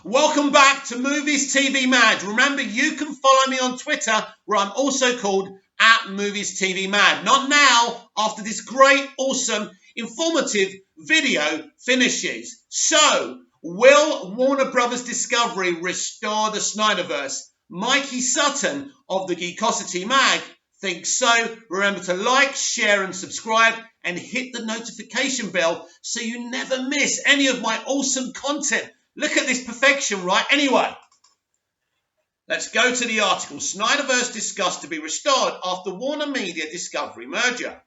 Welcome back to Movies TV Mad. Remember, you can follow me on Twitter, where I'm also called @Movies TV Mad. Not now, after this great, awesome, informative video finishes. So, will Warner Brothers Discovery restore the Snyderverse? Mikey Sutton of the Geekosity Mag thinks so. Remember to like, share and subscribe and hit the notification bell so you never miss any of my awesome content. Look at this perfection, right? Anyway, let's go to the article. Snyderverse discussed to be restored after Warner Media Discovery merger.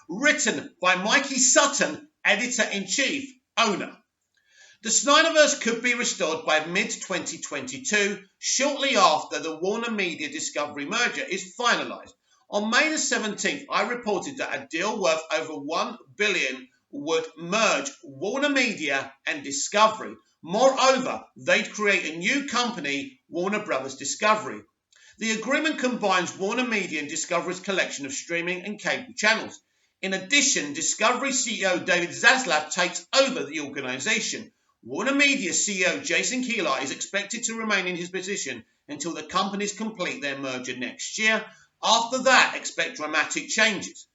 Written by Mikey Sutton, Editor-in-Chief, owner. The Snyderverse could be restored by mid-2022, shortly after the Warner Media Discovery merger is finalised. On May the 17th, I reported that a deal worth over $1 billion would merge Warner Media and Discovery. Moreover, they'd create a new company, Warner Brothers Discovery. The agreement combines Warner Media and Discovery's collection of streaming and cable channels. In addition, Discovery CEO David Zaslav takes over the organisation. Warner Media CEO Jason Kilar is expected to remain in his position until the companies complete their merger next year. After that, expect dramatic changes.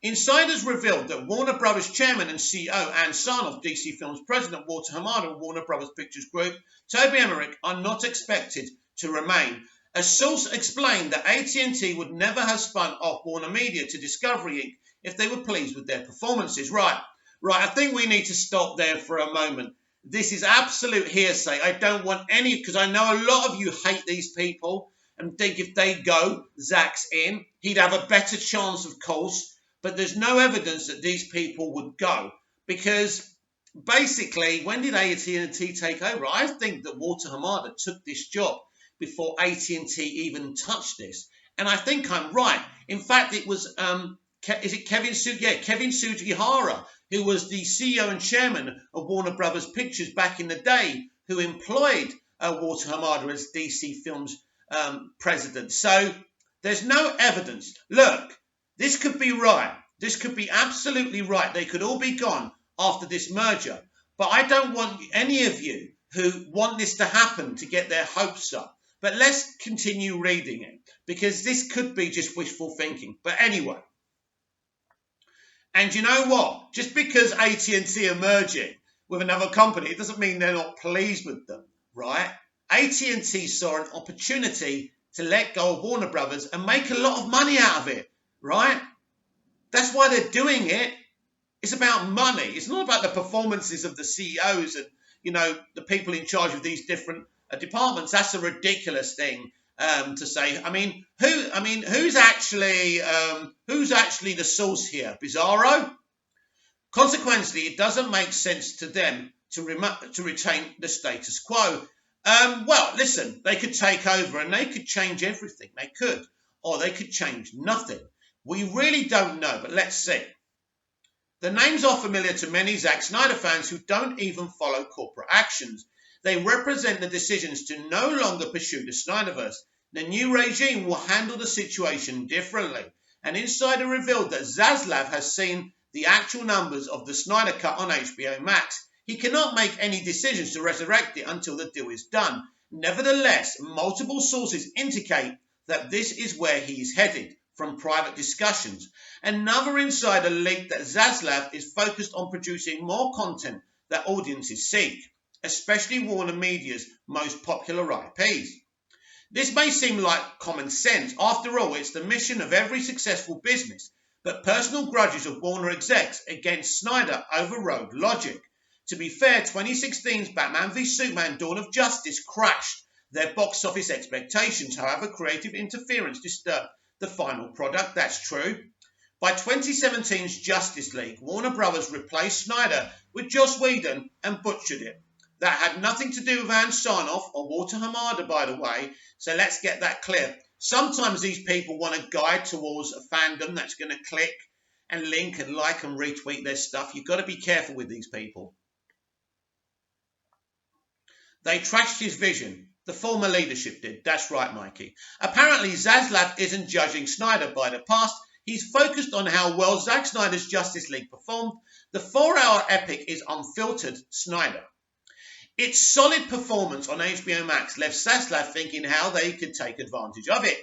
Insiders revealed that Warner Brothers chairman and CEO and son of DC Films president Walter Hamada and Warner Brothers Pictures Group, Toby Emmerich, are not expected to remain. A source explained that AT&T would never have spun off Warner Media to Discovery Inc. if they were pleased with their performances. Right, I think we need to stop there for a moment. This is absolute hearsay. I don't want any, because I know a lot of you hate these people and think if they go, Zach's in. He'd have a better chance, of course. But there's no evidence that these people would go, because basically, when did AT&T take over? I think that Walter Hamada took this job before AT&T even touched this, and I think I'm right. In fact, it was is it Kevin Sugihara, who was the CEO and chairman of Warner Brothers Pictures back in the day, who employed Walter Hamada as DC Films president. So there's no evidence. Look. This could be right. This could be absolutely right. They could all be gone after this merger. But I don't want any of you who want this to happen to get their hopes up. But let's continue reading it, because this could be just wishful thinking. But anyway. And you know what? Just because AT&T are merging with another company, it doesn't mean they're not pleased with them, right? AT&T saw an opportunity to let go of Warner Brothers and make a lot of money out of it. Right? That's why they're doing it. It's about money. It's not about the performances of the CEOs and, the people in charge of these different departments. That's a ridiculous thing to say. Who's actually the source here? Bizarro? Consequently, it doesn't make sense to them to retain the status quo. Well, listen, they could take over and they could change everything. They could. Or they could change nothing. We really don't know, but let's see. The names are familiar to many Zack Snyder fans who don't even follow corporate actions. They represent the decisions to no longer pursue the Snyderverse. The new regime will handle the situation differently. An insider revealed that Zaslav has seen the actual numbers of the Snyder Cut on HBO Max. He cannot make any decisions to resurrect it until the deal is done. Nevertheless, multiple sources indicate that this is where he is headed. From private discussions. Another insider leaked that Zaslav is focused on producing more content that audiences seek, especially Warner Media's most popular IPs. This may seem like common sense. After all, it's the mission of every successful business, but personal grudges of Warner execs against Snyder overrode logic. To be fair, 2016's Batman v Superman Dawn of Justice crashed their box office expectations. However, creative interference disturbed the final product, that's true. By 2017's Justice League, Warner Brothers replaced Snyder with Joss Whedon and butchered it. That had nothing to do with Hans Sarnoff or Walter Hamada, by the way, so let's get that clear. Sometimes these people want to guide towards a fandom that's going to click and link and like and retweet their stuff. You've got to be careful with these people. They trashed his vision. The former leadership did. That's right, Mikey. Apparently, Zaslav isn't judging Snyder by the past. He's focused on how well Zack Snyder's Justice League performed. The 4-hour epic is unfiltered Snyder. Its solid performance on HBO Max left Zaslav thinking how they could take advantage of it.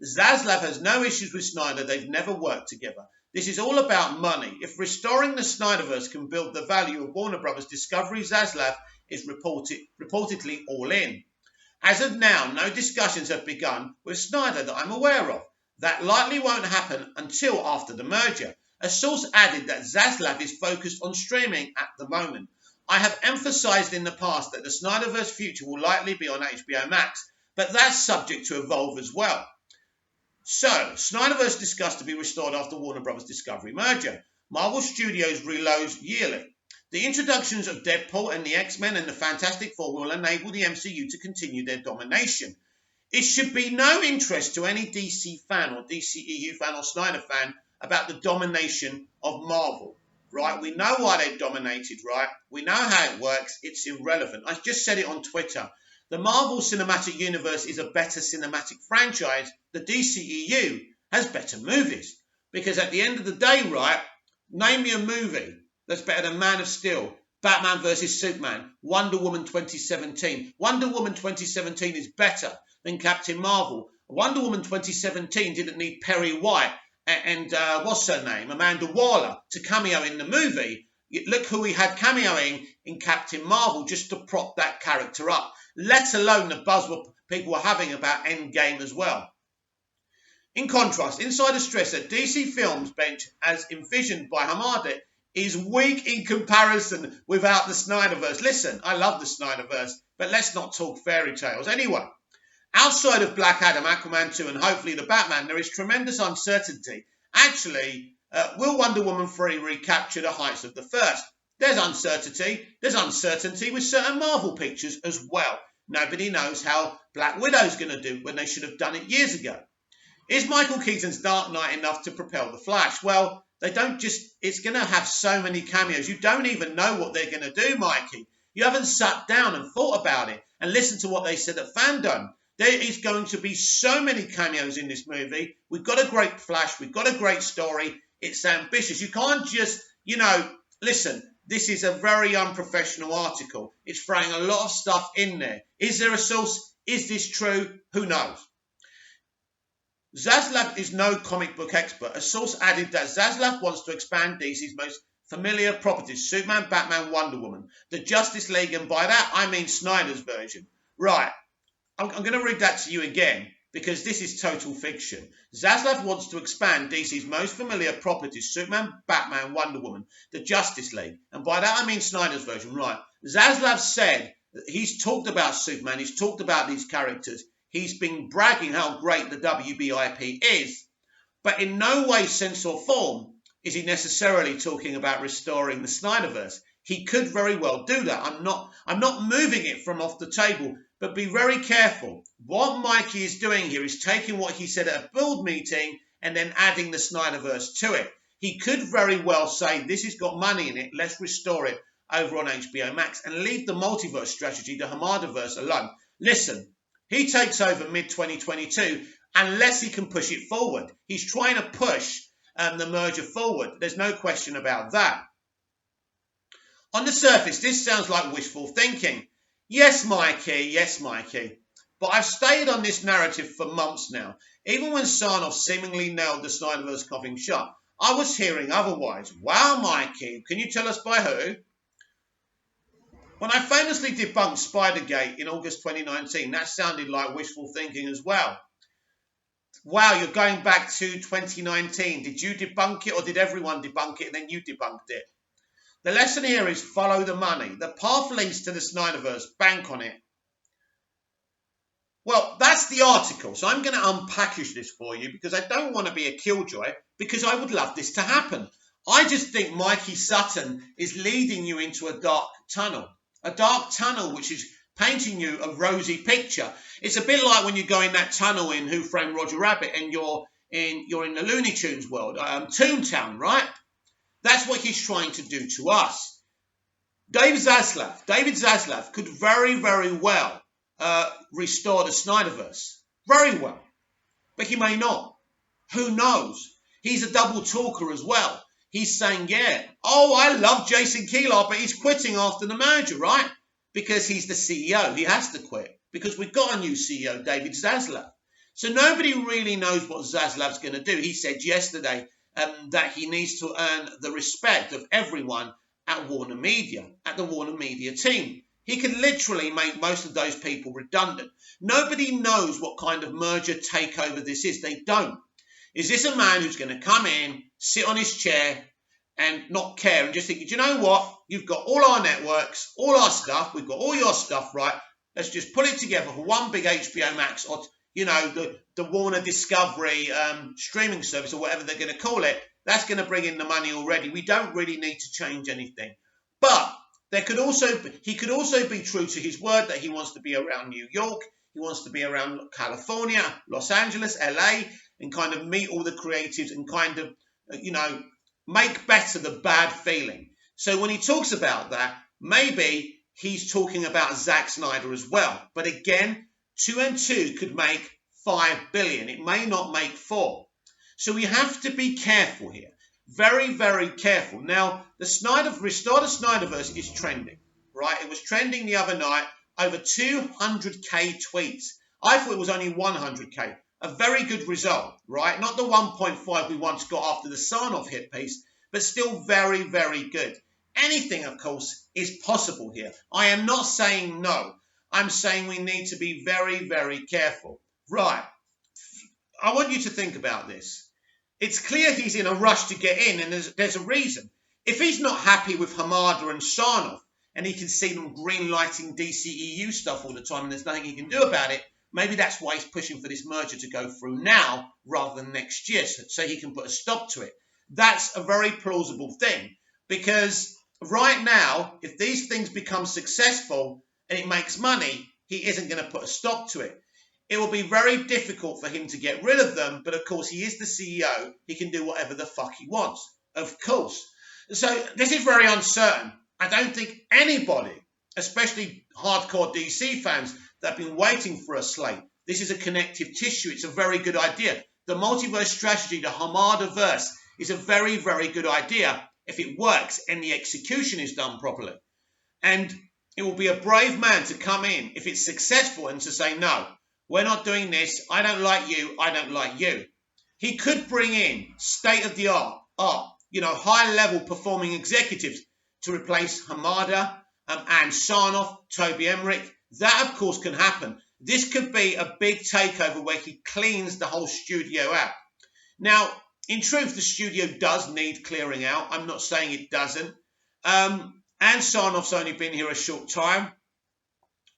Zaslav has no issues with Snyder, they've never worked together. This is all about money. If restoring the Snyderverse can build the value of Warner Brothers Discovery, Zaslav is reportedly all in. As of now, no discussions have begun with Snyder that I'm aware of. That likely won't happen until after the merger. A source added that Zaslav is focused on streaming at the moment. I have emphasised in the past that the Snyderverse future will likely be on HBO Max, but that's subject to evolve as well. So, Snyderverse discussed to be restored after Warner Brothers Discovery merger. Marvel Studios reloads yearly. The introductions of Deadpool and the X-Men and the Fantastic Four will enable the MCU to continue their domination. It should be no interest to any DC fan or DCEU fan or Snyder fan about the domination of Marvel. Right, we know why they've dominated, right? We know how it works. It's irrelevant. I just said it on Twitter. The Marvel Cinematic Universe is a better cinematic franchise. The DCEU has better movies. Because at the end of the day, right, name me a movie that's better than Man of Steel, Batman vs. Superman, Wonder Woman 2017. Wonder Woman 2017 is better than Captain Marvel. Wonder Woman 2017 didn't need Perry White and what's her name, Amanda Waller, to cameo in the movie. Look who we had cameoing in Captain Marvel just to prop that character up, let alone the buzz people were having about Endgame as well. In contrast, Insider stress that DC Films bench, as envisioned by Hamada, is weak in comparison without the Snyderverse. Listen, I love the Snyderverse, but let's not talk fairy tales. Anyway, outside of Black Adam, Aquaman 2 and hopefully the Batman, there is tremendous uncertainty. Actually, will Wonder Woman 3 recapture the heights of the first? There's uncertainty. There's uncertainty with certain Marvel pictures as well. Nobody knows how Black Widow's going to do when they should have done it years ago. Is Michael Keaton's Dark Knight enough to propel The Flash? Well, they don't just, it's going to have so many cameos. You don't even know what they're going to do, Mikey. You haven't sat down and thought about it and listened to what they said at Fandom. There is going to be so many cameos in this movie. We've got a great Flash. We've got a great story. It's ambitious. You can't just, listen, this is a very unprofessional article. It's throwing a lot of stuff in there. Is there a source? Is this true? Who knows? Zaslav is no comic book expert. A source added that Zaslav wants to expand DC's most familiar properties, Superman, Batman, Wonder Woman, the Justice League, and by that I mean Snyder's version. Right. I'm going to read that to you again because this is total fiction. Zaslav wants to expand DC's most familiar properties, Superman, Batman, Wonder Woman, the Justice League. And by that I mean Snyder's version. Right. Zaslav said that he's talked about Superman, he's talked about these characters, he's been bragging how great the WBIP is, but in no way, sense or form is he necessarily talking about restoring the Snyderverse. He could very well do that. I'm not moving it from off the table, but be very careful. What Mikey is doing here is taking what he said at a build meeting and then adding the Snyderverse to it. He could very well say, this has got money in it, let's restore it over on HBO Max and leave the multiverse strategy, the Hamadaverse, alone. Listen, he takes over mid-2022 unless he can push it forward. He's trying to push the merger forward. There's no question about that. On the surface, this sounds like wishful thinking. Yes, Mikey. But I've stayed on this narrative for months now. Even when Sarnoff seemingly nailed the Snyderverse coffin shut, I was hearing otherwise. Wow, Mikey, can you tell us by who? When I famously debunked Spidergate in August 2019, that sounded like wishful thinking as well. Wow, you're going back to 2019. Did you debunk it or did everyone debunk it and then you debunked it? The lesson here is follow the money. The path leads to the Snyderverse. Bank on it. Well, that's the article. So I'm going to unpackage this for you because I don't want to be a killjoy because I would love this to happen. I just think Mikey Sutton is leading you into a dark tunnel. A dark tunnel which is painting you a rosy picture. It's a bit like when you go in that tunnel in Who Framed Roger Rabbit and you're in the Looney Tunes world, Toontown, right? That's what he's trying to do to us. David Zaslav could very, very well restore the Snyderverse. Very well. But he may not. Who knows? He's a double talker as well. He's saying, yeah, oh, I love Jason Kilar, but he's quitting after the merger, right? because he's the CEO. He has to quit because we've got a new CEO, David Zaslav. So nobody really knows what Zaslav's going to do. He said yesterday that he needs to earn the respect of everyone at Warner Media, at the Warner Media team. He can literally make most of those people redundant. Nobody knows what kind of merger takeover this is. They don't. Is this a man who's going to come in, sit on his chair and not care and just think, do you know what? You've got all our networks, all our stuff. We've got all your stuff, right? Let's just put it together for one big HBO Max or, you know, the Warner Discovery streaming service or whatever they're going to call it. That's going to bring in the money already. We don't really need to change anything. But he could also be true to his word that he wants to be around New York. He wants to be around California, Los Angeles, LA, and kind of meet all the creatives and kind of, you know, make better the bad feeling. So when he talks about that, maybe he's talking about Zack Snyder as well. But again, 2 and 2 could make 5 billion. It may not make 4. So we have to be careful here. Very, very careful. Now, Restore the Snyderverse is trending, right? It was trending the other night, over 200k tweets. I thought it was only 100k. A very good result, right? Not the 1.5 we once got after the Sarnoff hit piece, but still very, very good. Anything, of course, is possible here. I am not saying no. I'm saying we need to be very, very careful. Right. I want you to think about this. It's clear he's in a rush to get in, and there's a reason. If he's not happy with Hamada and Sarnoff, and he can see them green-lighting DCEU stuff all the time, and there's nothing he can do about it, maybe that's why he's pushing for this merger to go through now rather than next year, so he can put a stop to it. That's a very plausible thing, because right now, if these things become successful and it makes money, he isn't going to put a stop to it. It will be very difficult for him to get rid of them, but of course he is the CEO. He can do whatever the fuck he wants, of course. So this is very uncertain. I don't think anybody, especially hardcore DC fans that have been waiting for a slate, this is a connective tissue. It's a very good idea. The multiverse strategy, the Hamada-verse, is a very, very good idea if it works and the execution is done properly. And it will be a brave man to come in if it's successful and to say, no, we're not doing this. I don't like you. I don't like you. He could bring in state-of-the-art, high-level performing executives to replace Hamada and Sarnoff, Toby Emmerich. That, of course, can happen. This could be a big takeover where he cleans the whole studio out. Now, in truth, the studio does need clearing out. I'm not saying it doesn't. And Sarnoff's only been here a short time.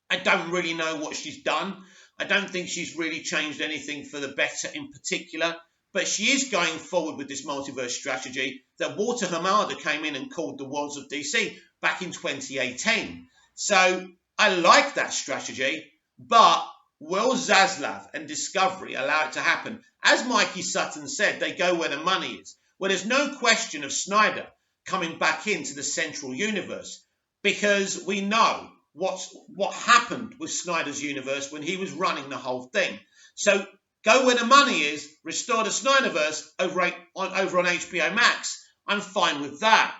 I don't really know what she's done. I don't think she's really changed anything for the better in particular. But she is going forward with this multiverse strategy that Walter Hamada came in and called the Worlds of DC back in 2018. So I like that strategy, but will Zaslav and Discovery allow it to happen? As Mikey Sutton said, they go where the money is. Well, there's no question of Snyder coming back into the central universe because we know what happened with Snyder's universe when he was running the whole thing. So go where the money is, restore the Snyderverse over on HBO Max. I'm fine with that.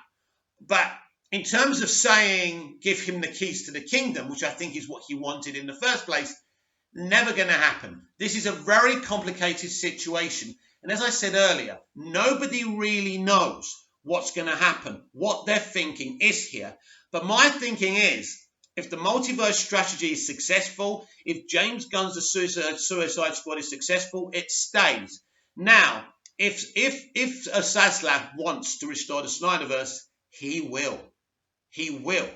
But in terms of saying give him the keys to the kingdom, which I think is what he wanted in the first place, never going to happen. This is a very complicated situation. And as I said earlier, nobody really knows what's going to happen, what their thinking is here. But my thinking is, if the multiverse strategy is successful, if James Gunn's The Suicide Squad is successful, it stays. Now, if Zaslav wants to restore the Snyderverse, he will. He will.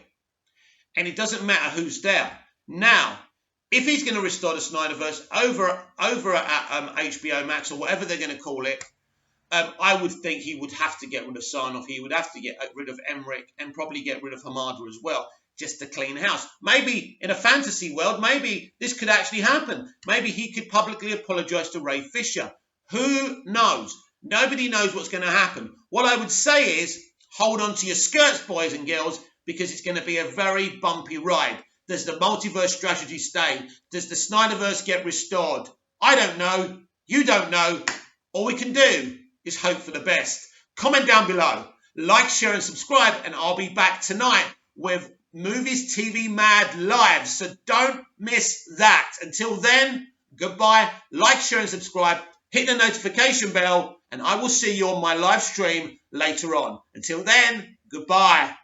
And it doesn't matter who's there. Now, if he's going to restore the Snyderverse over at HBO Max or whatever they're going to call it, I would think he would have to get rid of Sarnoff. He would have to get rid of Emmerich and probably get rid of Hamada as well, just to clean house. Maybe in a fantasy world, maybe this could actually happen. Maybe he could publicly apologize to Ray Fisher. Who knows? Nobody knows what's going to happen. What I would say is hold on to your skirts, boys and girls, because it's going to be a very bumpy ride. Does the multiverse strategy stay? Does the Snyderverse get restored? I don't know. You don't know. All we can do is hope for the best. Comment down below. Like, share and subscribe, and I'll be back tonight with Movies TV Mad live. So don't miss that. Until then, goodbye. Like, share, and subscribe. Hit the notification bell, and I will see you on my live stream later on. Until then, goodbye.